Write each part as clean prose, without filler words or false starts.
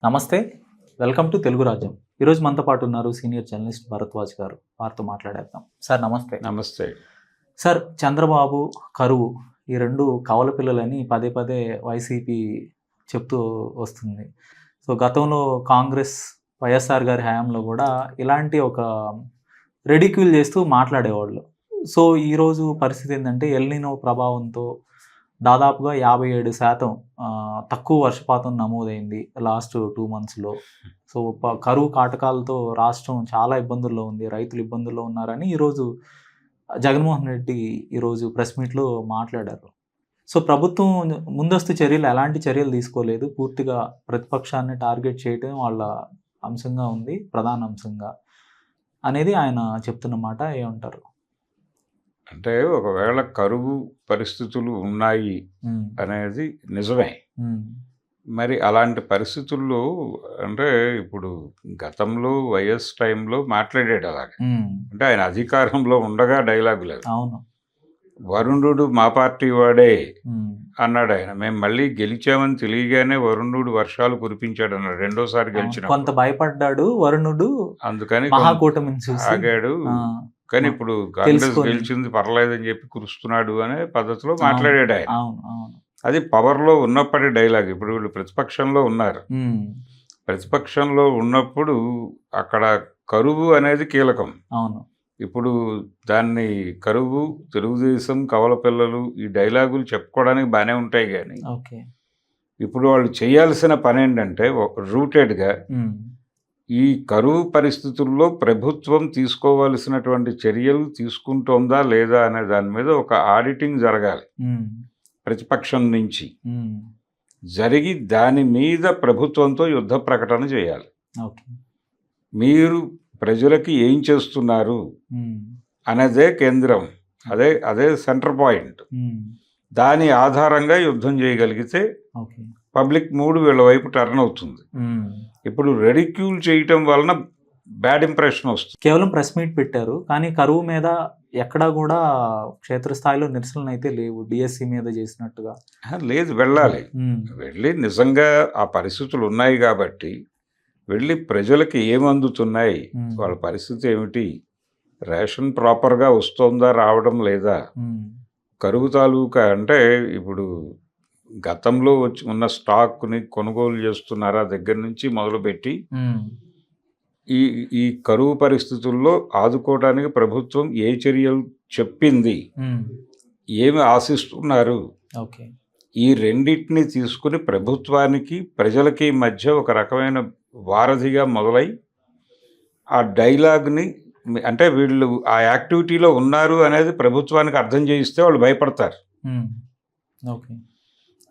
నమస్తే. Welcome to Telugu రాజ్యం. ఈరోజు మనతో పాటు ఉన్నారు సీనియర్ జర్నలిస్ట్ భరద్వాజ్ గారు. వారితో మాట్లాడేద్దాం. సార్ నమస్తే. నమస్తే. సార్ చంద్రబాబు, కరువు ఈ 2 కవల పిల్లలని పదే పదే వైసీపీ చెప్తూ వస్తుంది. సో గతంలో కాంగ్రెస్, వైఎస్ఆర్ గారి హయాంలో కూడా ఇలాంటి ఒక రెడిక్యూల్ చేస్తూ మాట్లాడేవాళ్ళు. సో ఈరోజు పరిస్థితి ఏంటంటే ఎల్‌నినో ప్రభావంతో దాదాపుగా 57% తక్కువ వర్షపాతం నమోదైంది లాస్ట్ 2 మంత్స్‌లో. సో కరువు కాటకాలతో రాష్ట్రం చాలా ఇబ్బందుల్లో ఉంది. రైతులు ఇబ్బందుల్లో ఉన్నారని ఈరోజు జగన్మోహన్ రెడ్డి ఈరోజు ప్రెస్ మీట్‌లో మాట్లాడారు. సో ప్రభుత్వం ముందస్తు చర్యలు ఎలాంటి చర్యలు తీసుకోలేదు. పూర్తిగా ప్రతిపక్షాన్ని టార్గెట్ చేయటం వాళ్ళ అంశంగా ఉంది. ప్రధాన అంశంగా అనేది ఆయన చెప్తున్న మాట. ఏమంటారు? అంటే ఒకవేళ కరువు పరిస్థితులు ఉన్నాయి హ్మ్. అనేది నిజమే. హ్మ్. మరి అలాంటి పరిస్థితుల్లో అంటే ఇప్పుడు గతంలో వైఎస్ టైంలో మాట్లాడాడు అలాగ. హ్మ్. అంటే ఆయన అధికారంలో ఉండగా డైలాగులు అవి. అవును. వరుణుడు మా పార్టీ వాడే హ్మ్. అన్నాడు ఆయన. మేము మళ్ళీ గెలిచామని తెలియగానే వరుణుడు వర్షాలు కురిపించాడు అన్నాడు రెండోసారి కొంత గెలిచినప్పుడు. భయపడ్డాడు వరుణుడు అందుకని మహాకూటమిని చూసి. ఆగాడు. ఆ! కానీ ఆ! ఇప్పుడు కాంగ్రెస్ తెలుసుకొని. గెలిచింది పర్లేదని చెప్పి కురుస్తున్నాడు అనే పద్ధతిలో అవును. మాట్లాడాడు ఆయన. అవును. అవును. అది పవర్‌లో ఉన్నప్పటి డైలాగ్. ఇప్పుడు వీళ్ళు ప్రతిపక్షంలో ఉన్నారు. హ్మ్. ప్రతిపక్షంలో ఉన్నప్పుడు అక్కడ కరువు అనేది కీలకం. అవును. ఇప్పుడు దాన్ని కరువు, తెలుగుదేశం, కవల పిల్లలు ఈ డైలాగులు చెప్పుకోవడానికి బానే ఉంటాయి గానీ, ఓకే. ఇప్పుడు వాళ్ళు చేయాల్సిన పనేంటంటే రూటెడ్‌గా హ్మ్. ఈ కరువు పరిస్థితుల్లో ప్రభుత్వం తీసుకోవాల్సినటువంటి చర్యలు తీసుకుంటోందా లేదా అనే దాని మీద ఒక ఆడిటింగ్ జరగాలి హ్మ్. ప్రతిపక్షం నుంచి. హ్మ్. జరిగి దాని మీద ప్రభుత్వంతో యుద్ధ ప్రకటన చేయాలి. ఓకే. మీరు ప్రజలకి ఏం చేస్తున్నారు హ్మ్. అనేదే కేంద్రం. అదే అదే సెంటర్ పాయింట్. హ్మ్. దాని ఆధారంగా యుద్ధం చేయగలిగితే ఓకే. పబ్లిక్ మూడ్ వీళ్ళ వైపు టర్న్ అవుతుంది. హ్మ్. ఇప్పుడు రెడిక్యూల్ చేయటం వలన బ్యాడ్ ఇంప్రెషన్ వస్తుంది. కేవలం ప్రెస్ మీట్ పెట్టారు. కానీ కరువు మీద ఎక్కడా గూడా క్షేత్రస్థాయిలో నిరసనలైతే లేవు. డీఎస్సీ మీద చేసినట్టుగా. లేదు, వెళ్ళాలి. హ్మ్. వెళ్ళి నిజంగా ఆ పరిస్థితులు ఉన్నాయి కాబట్టి వెళ్ళి ప్రజలకి ఏమందుతున్నాయి, హ్మ్. వాళ్ళ పరిస్థితి ఏమిటి, రేషన్ ప్రాపర్గా వస్తుందా రావడం లేదా, హ్మ్. కరువు తాలూకా అంటే ఇప్పుడు గతంలో వచ్చి ఉన్న స్టాక్ని కొనుగోలు చేస్తున్నారా దగ్గర నుంచి మొదలుపెట్టి హ్మ్. ఈ ఈ కరువు పరిస్థితుల్లో ఆదుకోవడానికి ప్రభుత్వం ఏ చర్యలు చెప్పింది, హ్మ్. ఏమి ఆశిస్తున్నారు, ఓకే. ఈ రెండింటిని తీసుకుని ప్రభుత్వానికి ప్రజలకి మధ్య ఒక రకమైన వారధిగా మొదలై ఆ డైలాగ్ని అంటే వీళ్ళు ఆ యాక్టివిటీలో ఉన్నారు అనేది ప్రభుత్వానికి అర్థం చేయిస్తే వాళ్ళు భయపడతారు. హ్మ్. ఓకే.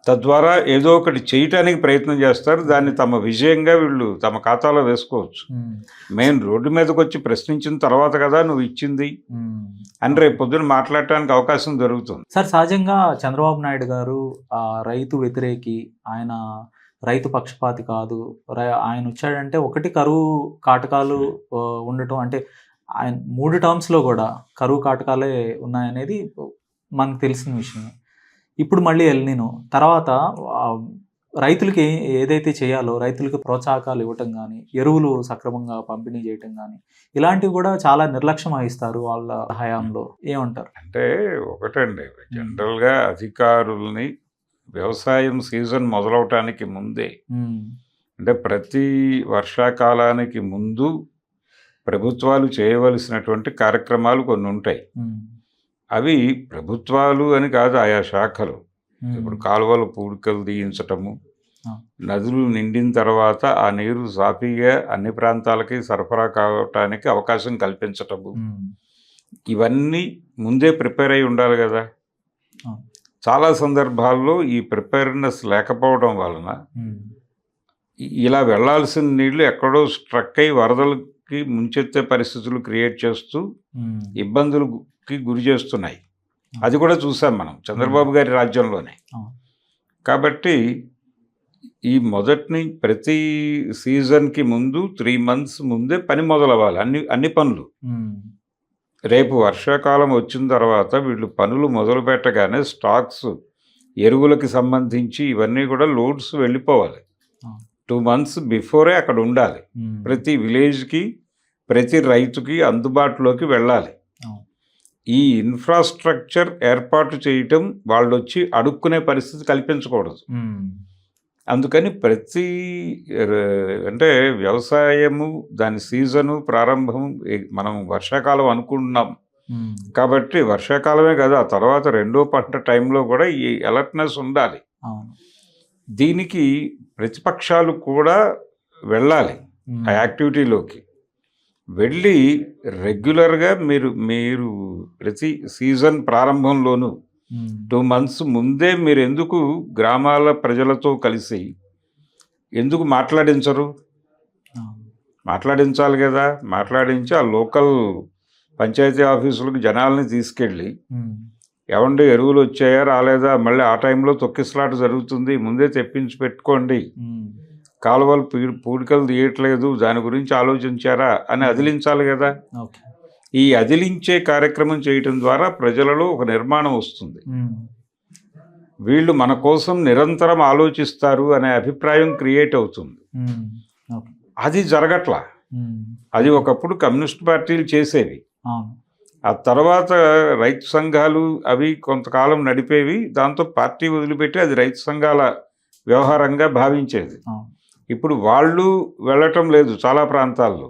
తద్వారా ఏదో ఒకటి చేయటానికి ప్రయత్నం చేస్తారు. దాన్ని తమ విజయంగా వీళ్ళు తమ ఖాతాలో వేసుకోవచ్చు. హ్మ్. మేము రోడ్డు మీదకి వచ్చి ప్రశ్నించిన తర్వాత కదా నువ్వు ఇచ్చింది హ్మ్. అని రేపు పొద్దున మాట్లాడటానికి అవకాశం దొరుకుతుంది. సార్ సహజంగా చంద్రబాబు నాయుడు గారు రైతు వ్యతిరేకి. ఆయన రైతు పక్షపాతి కాదు. ఆయన వచ్చాడంటే ఒకటి కరువు కాటకాలు ఉండటం అంటే ఆయన 3 టర్మ్స్‌లో గూడా కరువు కాటకాలే ఉన్నాయనేది మనకు తెలిసిన విషయమే. ఇప్పుడు మళ్ళీ ఎల్‌నినో. తర్వాత ఆహ్, రైతులకి ఏదైతే చేయాలో రైతులకు ప్రోత్సాహకాలు ఇవ్వటం గానీ, ఎరువులు సక్రమంగా పంపిణీ చేయటం గానీ, ఇలాంటివి గూడా చాలా నిర్లక్ష్యం వహిస్తారు వాళ్ళ హయాంలో. ఏమంటారు? అంటే ఒకటండి, జనరల్గా అధికారుల్ని వ్యవసాయం సీజన్ మొదలవటానికి ముందే హ్మ్. అంటే ప్రతి వర్షాకాలానికి ముందు ప్రభుత్వాలు చేయవలసినటువంటి కార్యక్రమాలు కొన్ని ఉంటాయి. హ్మ్. అవి ప్రభుత్వాలు అని కాదు, ఆయా శాఖలు. హ్మ్. ఇప్పుడు కాలువలు పూడికలు తీయించటము, ఆ! నదులు నిండిన తర్వాత ఆ నీరు సాఫీగా అన్ని ప్రాంతాలకి సరఫరా కావటానికి అవకాశం కల్పించటము, హ్మ్. ఇవన్నీ ముందే ప్రిపేర్ అయి ఉండాలి కదా. అవును. చాలా సందర్భాల్లో ఈ ప్రిపేర్నెస్ లేకపోవడం వలన హ్మ్. ఇలా వెళ్ళాల్సిన నీళ్లు ఎక్కడో స్ట్రక్ అయి వరదలకి ముంచెత్తే పరిస్థితులు క్రియేట్ చేస్తూ హ్మ్. ఇబ్బందులకి గురి చేస్తున్నాయి. అది కూడా చూసాం మనం చంద్రబాబు గారి రాజ్యంలోనే. అవును. కాబట్టి ఈ ప్రతి సీజన్కి ముందు 3 months ముందే పని మొదలవ్వాలి, అన్ని పనులు. హ్మ్. రేపు వర్షాకాలం వచ్చిన తర్వాత వీళ్ళు పనులు మొదలు పెట్టగానే స్టాక్స్, ఎరువులకి సంబంధించి ఇవన్నీ కూడా లోడ్స్ వెళ్ళిపోవాలి. అవును. 2 months బిఫోరే అక్కడ ఉండాలి. ప్రతి విలేజ్కి, ప్రతి రైతుకి అందుబాటులోకి వెళ్ళాలి. అవును. ఈ ఇన్ఫ్రాస్ట్రక్చర్ ఏర్పాటు చేయటం వాళ్ళు వచ్చి అడుక్కునే పరిస్థితి కల్పించకూడదు. అందుకని ప్రతి అంటే వ్యవసాయము దాని సీజను ప్రారంభం మనం వర్షాకాలం అనుకుంటున్నాం కాబట్టి వర్షాకాలమే కదా, ఆ తర్వాత రెండో పంట టైంలో కూడా ఈ అలర్ట్నెస్ ఉండాలి. అవును. దీనికి ప్రతిపక్షాలు కూడా వెళ్ళాలి ఆ యాక్టివిటీలోకి. వెళ్ళి రెగ్యులర్గా మీరు ప్రతి సీజన్ ప్రారంభంలోనూ 2 months ముందే మీరు ఎందుకు గ్రామాల ప్రజలతో కలిసి ఎందుకు మాట్లాడించరు? మాట్లాడించాలి కదా. మాట్లాడించి ఆ లోకల్ పంచాయతీ ఆఫీసులకు జనాల్ని తీసుకెళ్ళి ఎవండి ఎరువులు వచ్చాయా రాలేదా, మళ్ళీ ఆ టైంలో తొక్కిసలాట జరుగుతుంది, ముందే తెప్పించి పెట్టుకోండి, కాలువలు పూడికలు తీయట్లేదు, దాని గురించి ఆలోచించారా అని అదిలించాలి కదా. ఈ అదిలించే కార్యక్రమం చేయటం ద్వారా ప్రజలలో ఒక నిర్మాణం వస్తుంది. వీళ్ళు మన కోసం నిరంతరం ఆలోచిస్తారు అనే అభిప్రాయం క్రియేట్ అవుతుంది. అది జరగట్లా. అది ఒకప్పుడు కమ్యూనిస్ట్ పార్టీలు చేసేవి. ఆ తర్వాత రైతు సంఘాలు అవి కొంతకాలం నడిపేవి. దాంతో పార్టీ వదిలిపెట్టి అది రైతు సంఘాల వ్యవహారంగా భావించేది. ఇప్పుడు వాళ్ళు వెళ్ళటం లేదు చాలా ప్రాంతాల్లో.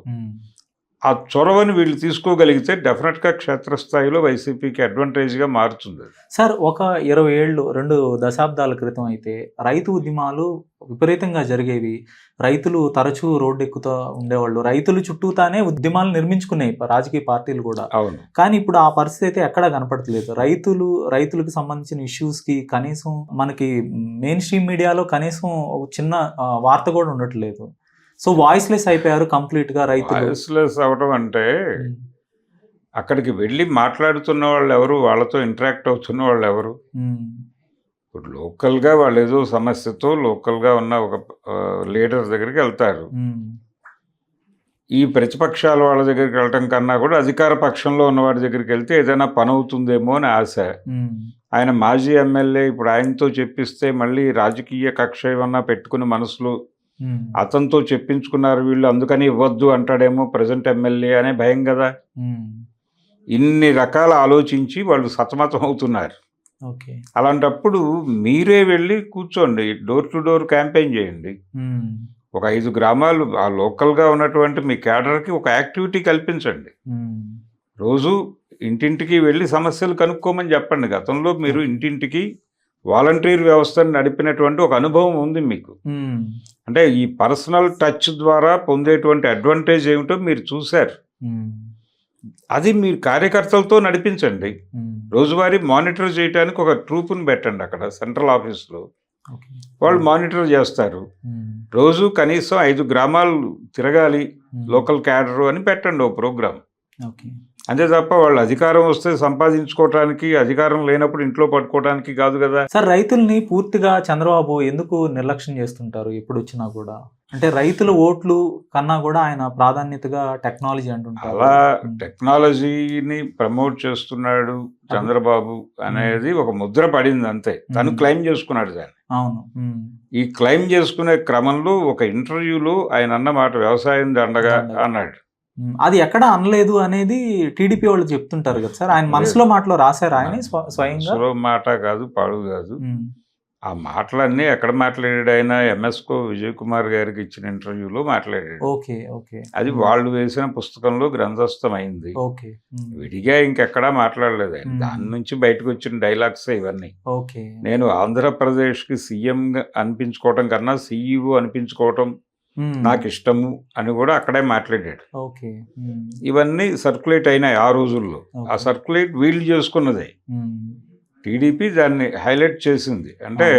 ఆ చొరవని వీళ్ళు తీసుకోగలిగితే డెఫినెట్గా క్షేత్రస్థాయిలో వైసీపీకి అడ్వాంటేజ్గా మారుతుంది. సార్, ఒక 20 ఏళ్ళు 2 దశాబ్దాల క్రితం అయితే రైతు ఉద్యమాలు విపరీతంగా జరిగేవి. రైతులు తరచూ రోడ్డు ఎక్కుతూ ఉండేవాళ్ళు. రైతులు చుట్టూతానే ఉద్యమాలు నిర్మించుకున్నాయి రాజకీయ పార్టీలు కూడా. అవును. కానీ ఇప్పుడు ఆ పరిస్థితి అయితే ఎక్కడా కనపడట్లేదు. రైతులకు సంబంధించిన ఇష్యూస్కి కనీసం మనకి మెయిన్ స్ట్రీమ్ మీడియాలో కనీసం చిన్న వార్త కూడా ఉండట్లేదు. సో వాయిస్లెస్ అయిపోయారు కంప్లీట్గా రైతులు. వాయిస్లెస్ అవడం అంటే అక్కడికి వెళ్ళి మాట్లాడుతున్న వాళ్ళు ఎవరు, వాళ్ళతో ఇంటరాక్ట్ అవుతున్న వాళ్ళు ఎవరు? ఇప్పుడు లోకల్గా వాళ్ళు ఏదో సమస్యతో లోకల్గా ఉన్న ఒక లీడర్ దగ్గరికి వెళ్తారు. ఈ ప్రతిపక్షాల వాళ్ళ దగ్గరికి వెళ్ళటం కన్నా కూడా అధికార పక్షంలో ఉన్నవాడి దగ్గరికి వెళ్తే ఏదైనా పని అవుతుందేమో అని ఆశ. ఆయన మాజీ ఎమ్మెల్యే, ఇప్పుడు ఆయనతో చెప్పిస్తే మళ్ళీ రాజకీయ కక్ష ఏమన్నా పెట్టుకుని మనసులో అతనితో చెప్పించుకున్నారు వీళ్ళు, అందుకని ఇవ్వద్దు అంటాడేమో ప్రజెంట్ ఎమ్మెల్యే అనే భయం కదా. ఇన్ని రకాల ఆలోచించి వాళ్ళు సతమతం అవుతున్నారు. అలాంటప్పుడు మీరే వెళ్ళి కూర్చోండి, డోర్ టు డోర్ క్యాంపెయిన్ చేయండి. ఒక 5 గ్రామాలు ఆ లోకల్గా ఉన్నటువంటి మీ క్యాడర్కి ఒక యాక్టివిటీ కల్పించండి. రోజు ఇంటింటికి వెళ్ళి సమస్యలు కనుక్కోమని చెప్పండి. గతంలో మీరు ఇంటింటికి వాలంటీర్ వ్యవస్థను నడిపినటువంటి ఒక అనుభవం ఉంది మీకు. అంటే ఈ పర్సనల్ టచ్ ద్వారా పొందేటువంటి అడ్వాంటేజ్ ఏమిటో మీరు చూశారు. అది మీరు కార్యకర్తలతో నడిపించండి. రోజువారీ మానిటర్ చేయడానికి ఒక ట్రూప్ని పెట్టండి అక్కడ సెంట్రల్ ఆఫీస్లో. వాళ్ళు మానిటర్ చేస్తారు. రోజు కనీసం 5 గ్రామాలు తిరగాలి లోకల్ క్యాడర్ అని పెట్టండి ఓ ప్రోగ్రామ్. అంతే తప్ప వాళ్ళు అధికారం వస్తే సంపాదించుకోవటానికి, అధికారం లేనప్పుడు ఇంట్లో పట్టుకోవడానికి కాదు కదా. సార్, రైతుల్ని పూర్తిగా చంద్రబాబు ఎందుకు నిర్లక్ష్యం చేస్తుంటారు ఎప్పుడు వచ్చినా కూడా? అంటే రైతుల ఓట్లు కన్నా కూడా ఆయన ప్రాధాన్యతగా టెక్నాలజీ అంటుంటారు. అలా టెక్నాలజీని ప్రమోట్ చేస్తున్నాడు చంద్రబాబు అనేది ఒక ముద్ర పడింది అంతే. తను క్లెయిమ్ చేసుకున్నాడు దాన్ని. అవును. ఈ క్లెయిమ్ చేసుకునే క్రమంలో ఒక ఇంటర్వ్యూలో ఆయన అన్నమాట వ్యవసాయం దండగా అన్నాడు. అది ఎక్కడ అనలేదు అనేది టీడీపీ వాళ్ళు చెప్తుంటారు కదా సార్. ఆయన మనసులో మాటలో రాశారు ఆయన స్వయంగా. మాట కాదు, పాడు కాదు. ఆ మాటలన్నీ ఎక్కడ మాట్లాడాడు ఆయన? ఎంఎస్కో విజయ్ కుమార్ గారికి ఇచ్చిన ఇంటర్వ్యూలో మాట్లాడాడు. అది వాళ్ళు వేసిన పుస్తకంలో గ్రంథస్థమైంది. విడిగా ఇంకెక్కడా మాట్లాడలేదు ఆయన. దాని నుంచి బయటకు వచ్చిన డైలాగ్స్ ఇవన్నీ. నేను ఆంధ్రప్రదేశ్కి సీఎం అనిపించుకోవటం కన్నా సీఈఓ అనిపించుకోవటం నాకు ఇష్టము అని కూడా అక్కడే మాట్లాడాడు. ఇవన్నీ సర్క్యులేట్ అయినాయి ఆ రోజుల్లో. ఆ సర్క్యులేట్ వీళ్ళు చేసుకున్నదే. టీడీపీ దాన్ని హైలైట్ చేసింది. అంటే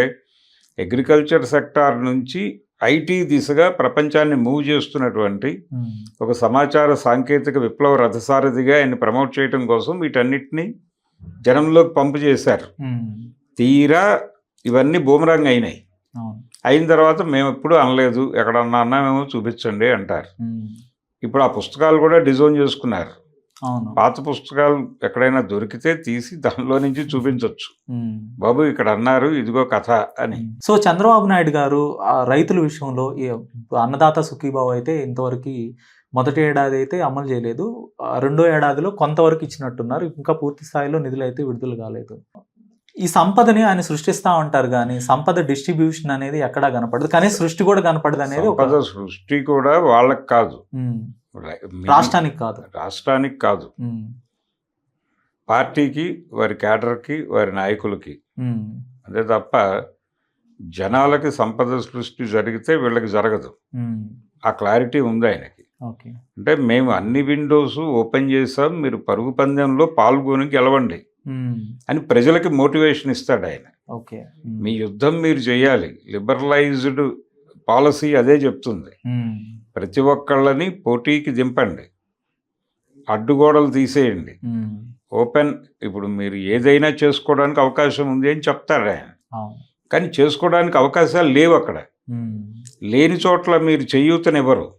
అగ్రికల్చర్ సెక్టార్ నుంచి ఐటీ దిశగా ప్రపంచాన్ని మూవ్ చేస్తున్నటువంటి ఒక సమాచార సాంకేతిక విప్లవ రథసారథిగా ఆయన ప్రమోట్ చేయడం కోసం వీటన్నిటినీ జనంలోకి పంపు చేశారు. తీరా ఇవన్నీ బూమరాంగ్ అయినాయి. అయిన తర్వాత మేము ఎప్పుడు అనలేదు, ఎక్కడన్నా అన్నామేమో చూపించండి అంటారు. ఇప్పుడు ఆ పుస్తకాలు కూడా డిజైన్ చేసుకున్నారు. పాత పుస్తకాలు ఎక్కడైనా దొరికితే తీసి దానిలో నుంచి చూపించవచ్చు. బాబు ఇక్కడ అన్నారు, ఇదిగో కథ అని. సో చంద్రబాబు నాయుడు గారు రైతుల విషయంలో ఇప్పుడు అన్నదాత సుఖీభావ అయితే ఇంతవరకు మొదటి ఏడాది అయితే అమలు చేయలేదు. రెండో ఏడాదిలో కొంతవరకు ఇచ్చినట్టున్నారు. ఇంకా పూర్తి స్థాయిలో నిధులైతే విడుదల కాలేదు. ఈ సంపదని ఆయన సృష్టిస్తా ఉంటారు గానీ, సంపద డిస్ట్రిబ్యూషన్ అనేది ఎక్కడా కనపడదు. కానీ సృష్టి కూడా కనపడదనేది ఒక సంపద సృష్టి కూడా వాళ్ళకి కాదు, హ్మ్. మీ- రాష్ట్రానికి కాదు. రాష్ట్రానికి కాదు, హ్మ్. పార్టీకి, వారి క్యాడర్కి, వారి నాయకులకి. హ్మ్. అంతే తప్ప జనాలకి సంపద సృష్టి జరిగితే వీళ్ళకి జరగదు. హ్మ్. ఆ క్లారిటీ ఉంది ఆయనకి. ఓకే. అంటే మేము అన్ని విండోస్ ఓపెన్ చేసాం, మీరు పరుగు పందెంలో పాల్గొని గెలవండి హ్మ్. అని ప్రజలకి మోటివేషన్ ఇస్తాడు ఆయన. ఓకే. హ్మ్. మీ యుద్ధం మీరు చేయాలి. లిబరలైజ్డ్ పాలసీ అదే చెప్తుంది. హ్మ్. ప్రతి ఒక్కళ్ళని పోటీకి దింపండి, అడ్డుగోడలు తీసేయండి, హ్మ్. ఓపెన్. ఇప్పుడు మీరు ఏదైనా చేసుకోవడానికి అవకాశం ఉంది అని చెప్తాడు ఆయన. అవును. కానీ చేసుకోవడానికి అవకాశాలు లేవు అక్కడ. హ్మ్. లేని చోట్ల మీరు చేయూతనివ్వరు.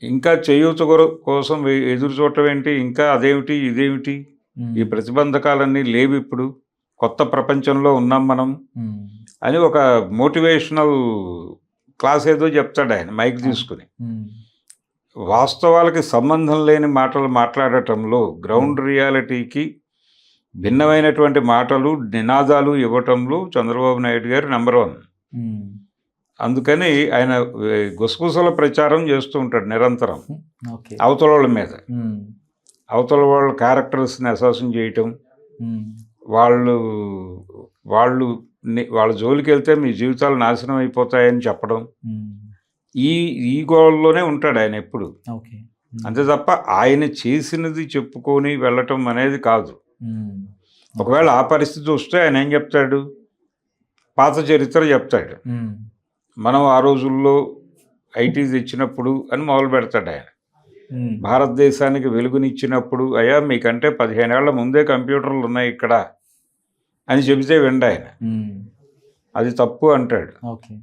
ఇంకా చేయూత కోసం ఎదురు చూడటం ఏంటి? ఇంకా అదేమిటి ఇదేమిటి? ఈ హ్మ్. ప్రతిబంధకాలన్నీ లేవు ఇప్పుడు. కొత్త ప్రపంచంలో ఉన్నాం మనం హ్మ్. అని ఒక మోటివేషనల్ క్లాస్ ఏదో చెప్తాడు ఆయన మైక్ తీసుకుని. హ్మ్. వాస్తవాలకి సంబంధం లేని మాటలు మాట్లాడటంలో, గ్రౌండ్ రియాలిటీకి భిన్నమైనటువంటి మాటలు, నినాదాలు ఇవ్వటంలో చంద్రబాబు నాయుడు గారు నెంబర్ 1. హ్మ్. అందుకని ఆయన గుసగుసల ప్రచారం చేస్తూ ఉంటాడు నిరంతరం ఓకే. అవతల వాళ్ళ మీద. హ్మ్. అవతల వాళ్ళ క్యారెక్టర్స్ని అసాసిన్ చేయటం, హ్మ్. వాళ్ళు వాళ్ళు వాళ్ళ జోలికి వెళ్తే మీ జీవితాలు నాశనం అయిపోతాయని చెప్పడం, హ్మ్. ఈ గోల్లోనే ఉంటాడు ఆయన ఎప్పుడు. ఓకే. హ్మ్. అంతే తప్ప ఆయన చేసినది చెప్పుకొని వెళ్ళటం అనేది కాదు. హ్మ్. ఒకవేళ ఆ పరిస్థితి వస్తే ఆయన ఏం చెప్తాడు? పాత చరిత్ర చెప్తాడు. హ్మ్. మనం ఆ రోజుల్లో ఐటీ తెచ్చినప్పుడు అని మొదలు పెడతాడు ఆయన. హ్మ్. భారతదేశానికి వెలుగునిచ్చినప్పుడు, అయ్యా మీకంటే 15 ఏళ్ల ముందే కంప్యూటర్లు ఉన్నాయి ఇక్కడ అని చెబితే విండు ఆయన. హ్మ్. అది తప్పు అంటాడు. ఓకే.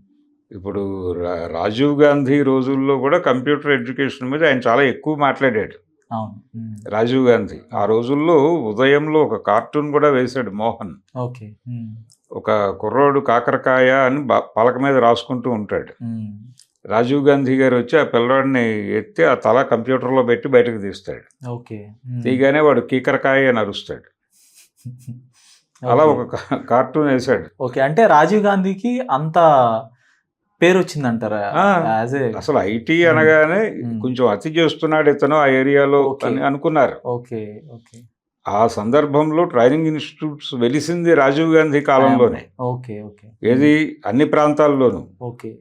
ఇప్పుడు రాజీవ్ గాంధీ రోజుల్లో కూడా కంప్యూటర్ ఎడ్యుకేషన్ మీద ఆయన చాలా ఎక్కువ మాట్లాడాడు. అవును. హ్మ్. రాజీవ్ గాంధీ ఆ రోజుల్లో ఉదయంలో ఒక కార్టూన్ కూడా వేశాడు మోహన్. ఓకే. హ్మ్. ఒక కుర్రోడు కాకరకాయ అని పలక మీద రాసుకుంటూ ఉంటాడు. హ్మ్. రాజీవ్ గాంధీ గారు వచ్చి ఆ పిల్లవాడిని ఎత్తి ఆ తల కంప్యూటర్లో పెట్టి బయటకు తీస్తాడు. ఓకే. హ్మ్. తీగానే వాడు కీకరకాయ అని అరుస్తాడు. అలా ఓకే. ఒక కార్టూన్ వేశాడు. ఓకే. అంటే రాజీవ్ గాంధీకి అంత పేరొచ్చిందంటారా? ఆ, యాజ్ ఏ అసలు ఐటీ అనగానే హ్మ్. కొంచెం అతి చేస్తున్నాడు ఇతను ఆ ఏరియాలో ఓకే. అని అనుకున్నారు. ఓకే. ఓకే. ఆ సందర్భంలో ట్రైనింగ్ ఇన్స్టిట్యూట్స్ వెలిసింది రాజీవ్ గాంధీ కాలంలోనే. ఓకే. ఓకే. ఏది అన్ని ప్రాంతాల్లోనూ. ఓకే.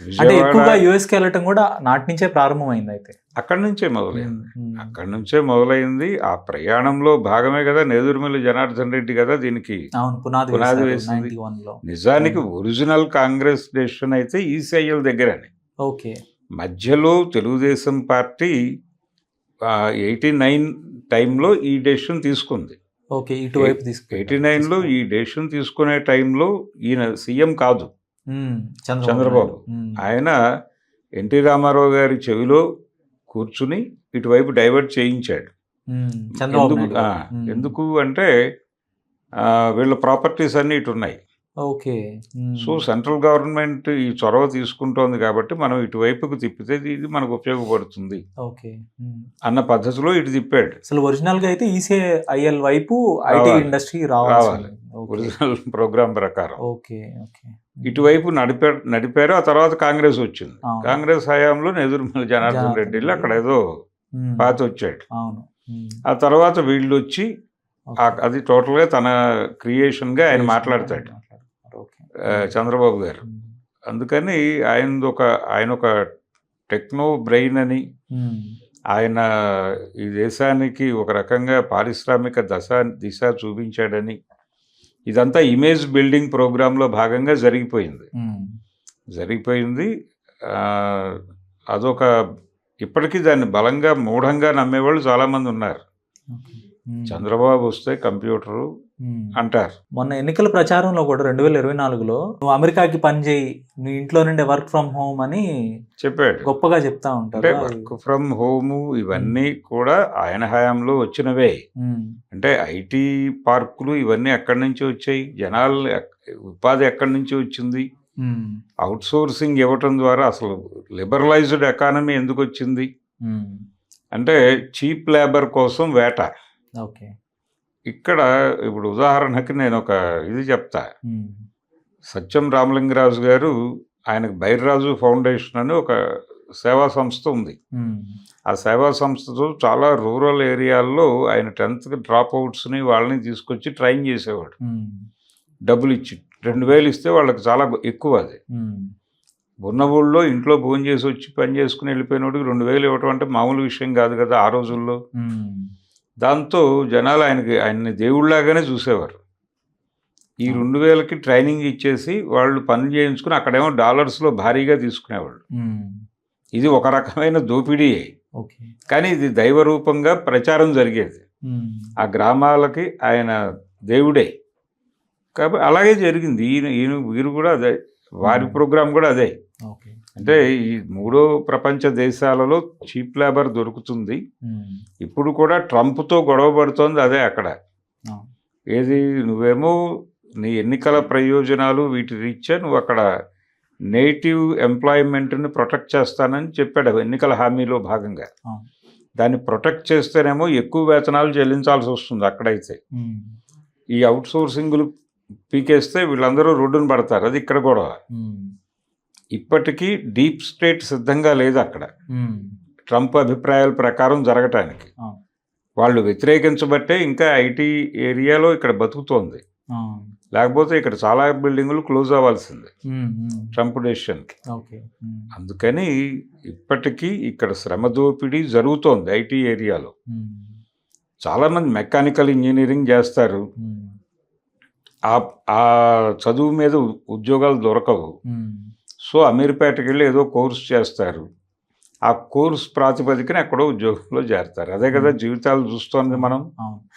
అంటే విజయవాడ ఎక్కువగా యూఎస్‌కి వెళ్ళటం కూడా నాటి నుంచే ప్రారంభమైంది అయితే. అక్కడి నుంచే మొదలైంది. హ్మ్. అక్కడి నుంచే మొదలైంది. ఆ ప్రయాణంలో భాగమే కదా నేదురుమల్లి జనార్దన్ రెడ్డి కదా దీనికి అవును. పునాది పునాది వేశారు వేసింది. 91లో. నిజానికి ఒరిజినల్ కాంగ్రెస్ డెసిషన్ అయితే ఈసీఐఎల్ దగ్గరని. ఓకే. మధ్యలో తెలుగుదేశం పార్టీ 89 టైంలో ఈ డెసిషన్ తీసుకుంది. ఓకే. ఇటువైపు తీసుకెళ్ళారు. 89లో ఈ డెసిషన్ తీసుకునే టైంలో ఈయన సీఎం కాదు హ్మ్. చంద్రబాబు. హ్మ్. ఆయన ఎన్టీ రామారావు గారి చెవిలో కూర్చుని ఇటువైపు డైవర్ట్ చేయించాడు. హ్మ్. చంద్రబాబు ఎందుకు నాయుడు గారు. హ్మ్. ఎందుకు అంటే వీళ్ళ ప్రాపర్టీస్ అన్నీ ఇటున్నాయి. ఓకే. హ్మ్. సో సెంట్రల్ గవర్నమెంట్ ఈ చొరవ తీసుకుంటోంది కాబట్టి మనం ఇటువైపుకు తిప్పితే ఇది మనకు ఉపయోగపడుతుంది ఓకే. హ్మ్. అన్న పద్ధతిలో ఇటు తిప్పాడు. అసలు ఒరిజినల్‌గా అయితే ఈసీఐఎల్ వైపు ఐటీ రావాలి. ఇండస్ట్రీ రావాలి. రావాల్సింది. ఓకే. ఒరిజినల్ ప్రోగ్రామ్ ప్రకారం ఓకే. ఓకే. ఇటువైపు నడిపారు. ఆ తర్వాత కాంగ్రెస్ వచ్చింది. అవును. కాంగ్రెస్ హయాంలో నెదురుమల్లి జనార్దన్ జనార్దన్ రెడ్డి రెడ్డి. అక్కడ ఏదో హ్మ్. పాతి వచ్చాడు. అవును. హ్మ్. ఆ తర్వాత వీళ్ళు వచ్చి ఓకే. అది టోటల్గా తన క్రియేషన్గా ఆయన మాట్లాడతాడు ఓకే. చంద్రబాబు గారు. హ్మ్. అందుకని ఆయన ఒక టెక్నో బ్రెయిన్ అని, హ్మ్. ఆయన ఈ దేశానికి ఒక రకంగా పారిశ్రామిక దిశ చూపించాడని, ఇదంతా ఇమేజ్ బిల్డింగ్ ప్రోగ్రాంలో భాగంగా జరిగిపోయింది. హ్మ్. అదొక ఇప్పటికీ దాన్ని బలంగా మూఢంగా నమ్మేవాళ్ళు చాలామంది ఉన్నారు. ఓకే. హ్మ్. చంద్రబాబు వస్తే కంప్యూటరు హ్మ్. అంటారు. మొన్న ఎన్నికల ప్రచారంలో కూడా 2024లో నువ్వు అమెరికాకి పని చేయి, నీ ఇంట్లో నుండే వర్క్ ఫ్రమ్ హోమ్ అని చెప్పాడు. గొప్పగా చెప్తా అంటే ఉంటారు. వర్క్ ఫ్రమ్ హోము ఇవన్నీ కూడా ఆయన హయాంలో వచ్చినవే. హ్మ్. అంటే ఐటీ పార్కులు ఇవన్నీ ఎక్కడి నుంచి వచ్చాయి? జనాలు ఉపాధి ఎక్కడి నుంచి వచ్చింది? ఉమ్, అవుట్ సోర్సింగ్ ఇవ్వటం ద్వారా అసలు లిబరలైజ్డ్ ఎకానమీ ఎందుకు వచ్చింది ఉమ్, అంటే చీప్ లేబర్ కోసం వేట. ఓకే. ఇక్కడ ఇప్పుడు ఉదాహరణకి నేను ఒక ఇది చెప్తా. ఉమ్, సత్యం రామలింగరాజు గారు ఆయనకు బైర్రాజు ఫౌండేషన్ అని ఒక సేవా సంస్థ ఉంది. ఉమ్, ఆ సేవా సంస్థతో చాలా రూరల్ ఏరియాల్లో ఆయన 10th డ్రాప్ అవుట్స్ని వాళ్ళని తీసుకొచ్చి ట్రైన్ చేసేవాడు. ఉమ్, డబ్బులు ఇచ్చి 2000 ఇస్తే వాళ్ళకి చాలా ఎక్కువ అది. ఉమ్, ఉన్న ఊళ్ళో ఇంట్లో భోజనం చేసి వచ్చి పని చేసుకుని వెళ్ళిపోయినోడికి 2000 ఇవ్వటం అంటే మామూలు విషయం కాదు కదా ఆ రోజుల్లో. ఉమ్, దాంతో జనాలు ఆయన్ని దేవుళ్ళలాగానే చూసేవారు. ఈ 2000కి ట్రైనింగ్ ఇచ్చేసి వాళ్ళు పని చేయించుకుని అక్కడేమో డాలర్స్లో భారీగా తీసుకునేవాళ్ళు. ఉమ్, ఇది ఒక రకమైన దోపిడీయే, ఓకే. కానీ ఇది దైవరూపంగా ప్రచారం జరిగేది. ఉమ్, ఆ గ్రామాలకి ఆయన దేవుడే. కాబట్టి అలాగే జరిగింది. వీరు కూడా అదే, వారి ప్రోగ్రాం కూడా అదే. ఓకే. అంటే ఈ 3వ ప్రపంచ దేశాలలో చీప్ లేబర్ దొరుకుతుంది. ఉమ్, ఇప్పుడు కూడా ట్రంప్తో గొడవ పడుతోంది అదే అక్కడ. ఆ, ఏది నువ్వేమో నీ ఎన్నికల ప్రయోజనాలు వీటి రీత్యా నువ్వు అక్కడ నేటివ్ ఎంప్లాయ్మెంట్ని ప్రొటెక్ట్ చేస్తానని చెప్పాడు ఎన్నికల హామీలో భాగంగా. ఆ, దాన్ని ప్రొటెక్ట్ చేస్తేనేమో ఎక్కువ వేతనాలు చెల్లించాల్సి వస్తుంది అక్కడైతే. ఉమ్, ఈ అవుట్ సోర్సింగ్లు పీకేస్తే వీళ్ళందరూ రోడ్డున పడతారు. అది ఇక్కడ గొడవ. ఉమ్, ఇప్పటికీ డీప్ స్టేట్ సిద్ధంగా లేదు అక్కడ ఉమ్, ట్రంప్ అభిప్రాయాల ప్రకారం జరగటానికి. ఆ, వాళ్ళు వ్యతిరేకించబట్టే ఇంకా ఐటీ ఏరియాలో ఇక్కడ బతుకుతోంది. ఆ, లేకపోతే ఇక్కడ చాలా బిల్డింగులు క్లోజ్ అవ్వాల్సింది ఉమ్, ఉమ్, ట్రంప్ డెసిషన్కి. ఓకే. ఉమ్, అందుకని ఇప్పటికీ ఇక్కడ శ్రమ దోపిడీ జరుగుతోంది ఐటీ ఏరియాలో. ఉమ్, చాలామంది మెకానికల్ ఇంజనీరింగ్ చేస్తారు. ఉమ్, ఆ చదువు మీద ఉద్యోగాలు దొరకవు. ఉమ్, సో అమీర్పేటకి వెళ్ళి ఏదో కోర్స్ చేస్తారు. ఆ కోర్స్ ప్రాతిపదికన ఎక్కడో ఉద్యోగంలో చేరతారు. అదే కదా జీవితాలు చూస్తోంది మనం. అవును.